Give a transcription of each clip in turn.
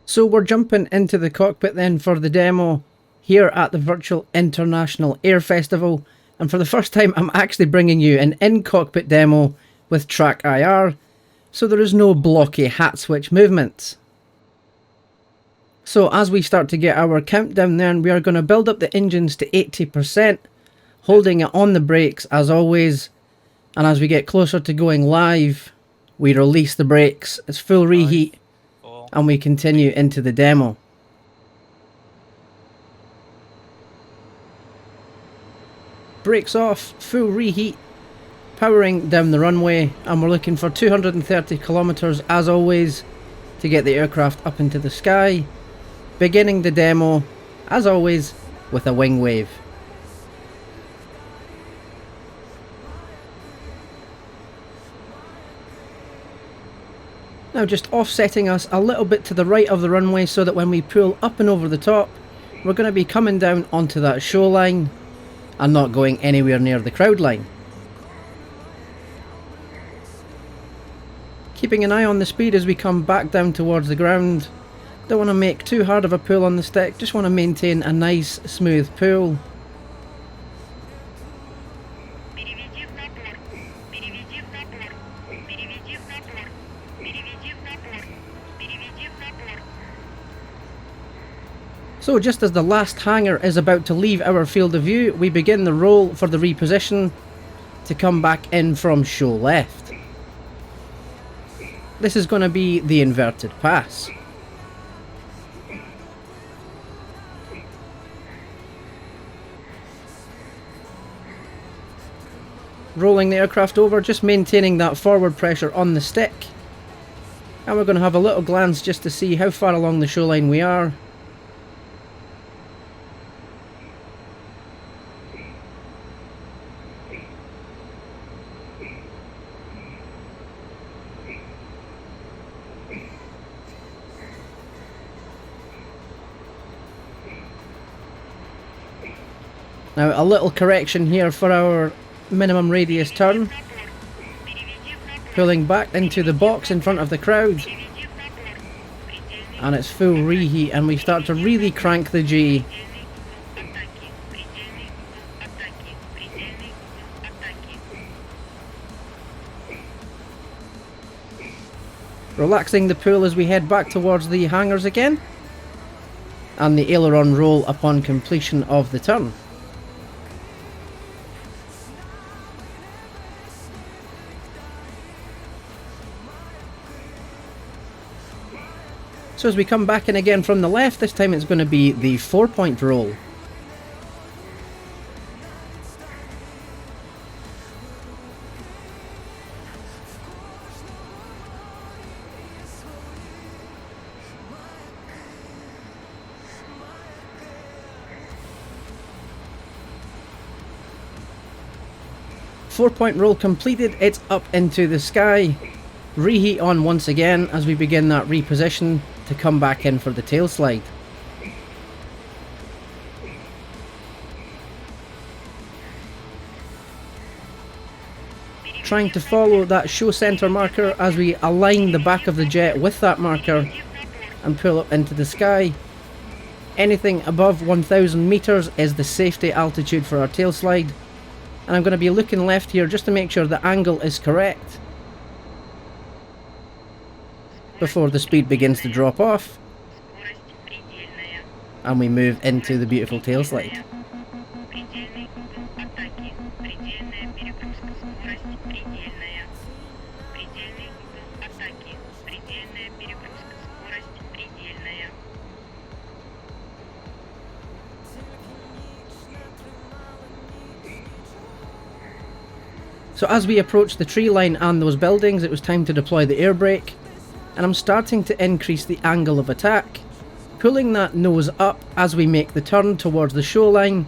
So we're jumping into the cockpit then for the demo here at the Virtual International Air Festival, and for the first time I'm actually bringing you an in-cockpit demo with Trackir, so there is no blocky hat switch movements. So as we start to get our countdown then, we are going to build up the engines to 80%, holding it on the brakes as always, and as we get closer to going live, we release the brakes, it's full reheat, and we continue into the demo. Brakes off, full reheat, powering down the runway, and we're looking for 230 kilometers as always to get the aircraft up into the sky. Beginning the demo, as always, with a wing wave. Now just offsetting us a little bit to the right of the runway so that when we pull up and over the top, we're going to be coming down onto that show line and not going anywhere near the crowd line. Keeping an eye on the speed as we come back down towards the ground. Don't want to make too hard of a pull on the stick, just want to maintain a nice smooth pull. So just as the last hangar is about to leave our field of view, we begin the roll for the reposition to come back in from show left. This is going to be the inverted pass. Rolling the aircraft over, just maintaining that forward pressure on the stick. And we're going to have a little glance just to see how far along the shoreline we are. Now a little correction here for our minimum radius turn, pulling back into the box in front of the crowd, and it's full reheat and we start to really crank the G. Relaxing the pull as we head back towards the hangars again, and the aileron roll upon completion of the turn. So as we come back in again from the left, this time it's going to be the 4-point roll. Four-point roll completed, it's up into the sky. Reheat on once again as we begin that reposition to come back in for the tail slide. Trying to follow that show center marker as we align the back of the jet with that marker and pull up into the sky. Anything above 1,000 meters is the safety altitude for our tail slide, and I'm going to be looking left here just to make sure the angle is correct before the speed begins to drop off and we move into the beautiful tail slide. So as we approach the tree line and those buildings, it was time to deploy the air brake. And I'm starting to increase the angle of attack, pulling that nose up as we make the turn towards the shoreline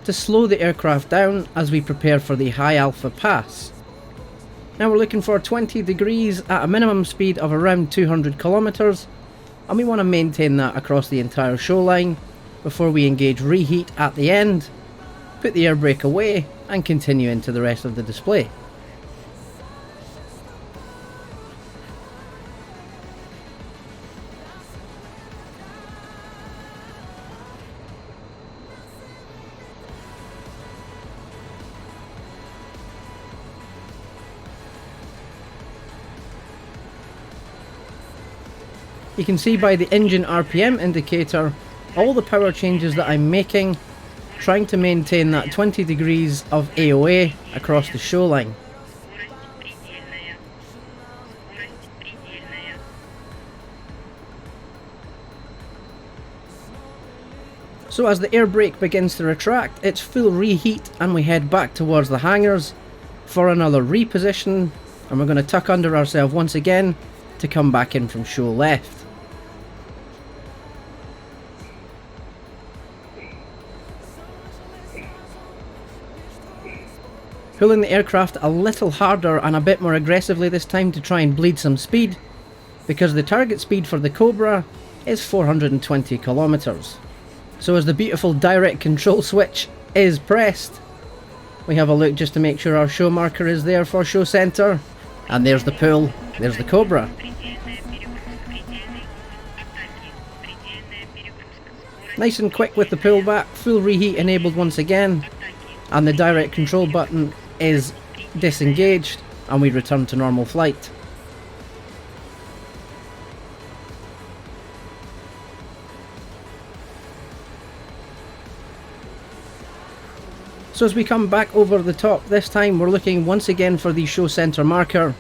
to slow the aircraft down as we prepare for the high alpha pass. Now we're looking for 20 degrees at a minimum speed of around 200 kilometers, and we want to maintain that across the entire shoreline before we engage reheat at the end, put the air brake away and continue into the rest of the display. You can see by the engine RPM indicator all the power changes that I'm making, trying to maintain that 20 degrees of AOA across the show line. So as the air brake begins to retract, it's full reheat and we head back towards the hangars for another reposition, and we're going to tuck under ourselves once again to come back in from show left. Pulling the aircraft a little harder and a bit more aggressively this time to try and bleed some speed, because the target speed for the Cobra is 420 kilometers. So as the beautiful direct control switch is pressed, we have a look just to make sure our show marker is there for show center, and there's the pull, there's the Cobra. Nice and quick with the pullback, full reheat enabled once again, and the direct control button is disengaged and we return to normal flight. So as we come back over the top, this time we're looking once again for the show center marker.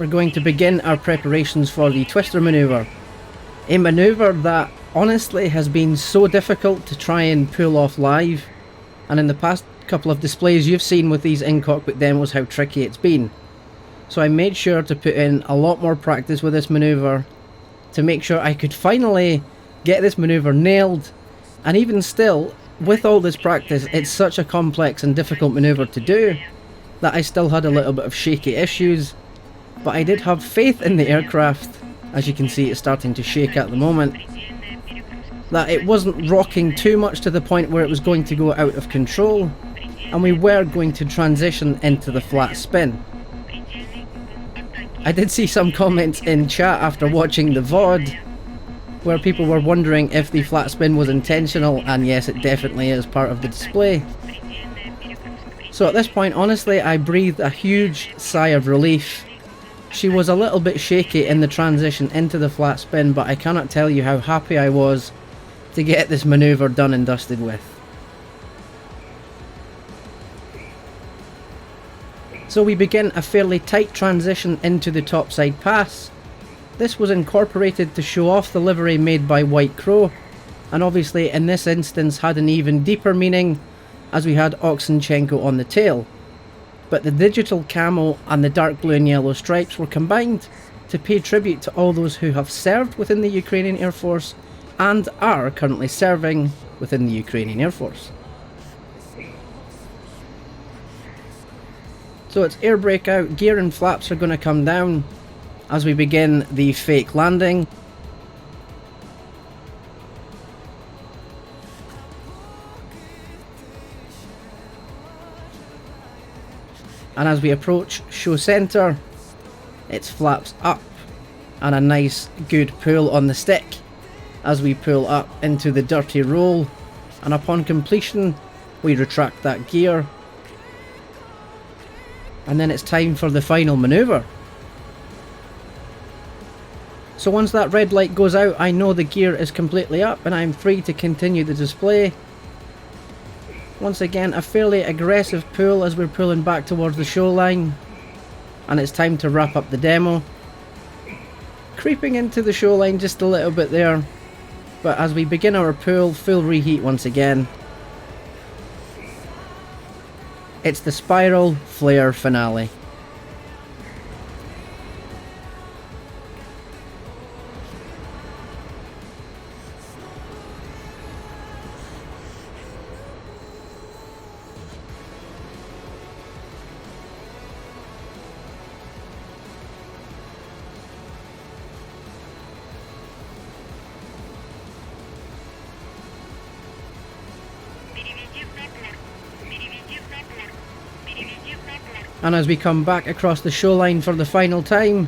We're going to begin our preparations for the twister maneuver. A maneuver that honestly has been so difficult to try and pull off live, and in the past couple of displays you've seen with these in-cockpit demos how tricky it's been. So I made sure to put in a lot more practice with this maneuver to make sure I could finally get this maneuver nailed, and even still, with all this practice, it's such a complex and difficult maneuver to do that I still had a little bit of shaky issues, but I did have faith in the aircraft. As you can see, it's starting to shake at the moment, that it wasn't rocking too much to the point where it was going to go out of control, and we were going to transition into the flat spin. I did see some comments in chat after watching the VOD where people were wondering if the flat spin was intentional, and yes, it definitely is part of the display. So at this point, honestly, I breathed a huge sigh of relief. She was a little bit shaky in the transition into the flat spin, but I cannot tell you how happy I was to get this maneuver done and dusted with. So we begin a fairly tight transition into the topside pass. This was incorporated to show off the livery made by White Crow, and obviously in this instance had an even deeper meaning as we had Oxenchenko on the tail. But the digital camo and the dark blue and yellow stripes were combined to pay tribute to all those who have served within the Ukrainian Air Force and are currently serving within the Ukrainian Air Force. So it's air brake out, gear and flaps are going to come down as we begin the fake landing. And as we approach show center, it's flaps up and a nice good pull on the stick as we pull up into the dirty roll, and upon completion we retract that gear, and then it's time for the final maneuver. So once that red light goes out, I know the gear is completely up and I'm free to continue the display. Once again, a fairly aggressive pull as we're pulling back towards the show line, and it's time to wrap up the demo. Creeping into the show line just a little bit there, but as we begin our pull, full reheat once again. It's the Spiral Flare finale. And as we come back across the show line for the final time,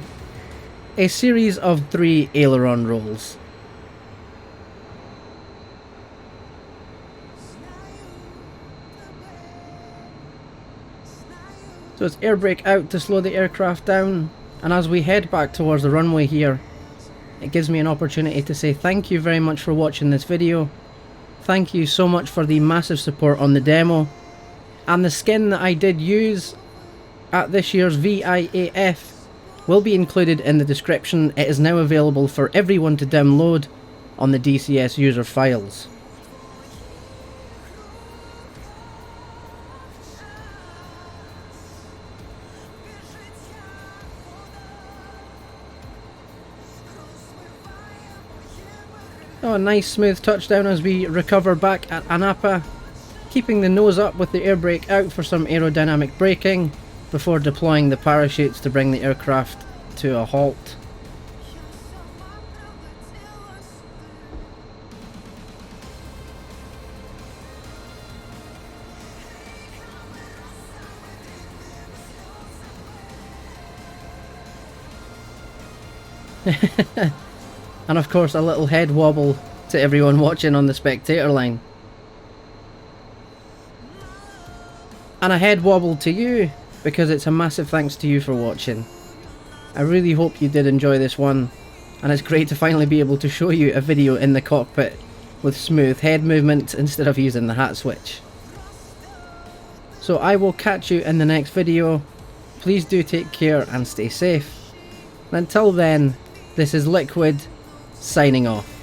a series of 3 aileron rolls. So it's air brake out to slow the aircraft down, and as we head back towards the runway here, it gives me an opportunity to say thank you very much for watching this video. Thank you so much for the massive support on the demo, and the skin that I did use at this year's VIAF will be included in the description. It is now available for everyone to download on the DCS user files. Oh, a nice smooth touchdown as we recover back at Anapa, keeping the nose up with the air brake out for some aerodynamic braking before deploying the parachutes to bring the aircraft to a halt. And of course a little head wobble to everyone watching on the spectator line. And a head wobble to you, because it's a massive thanks to you for watching. I really hope you did enjoy this one, and it's great to finally be able to show you a video in the cockpit with smooth head movement instead of using the hat switch. So I will catch you in the next video. Please do take care and stay safe. And until then, this is LIKWID signing off.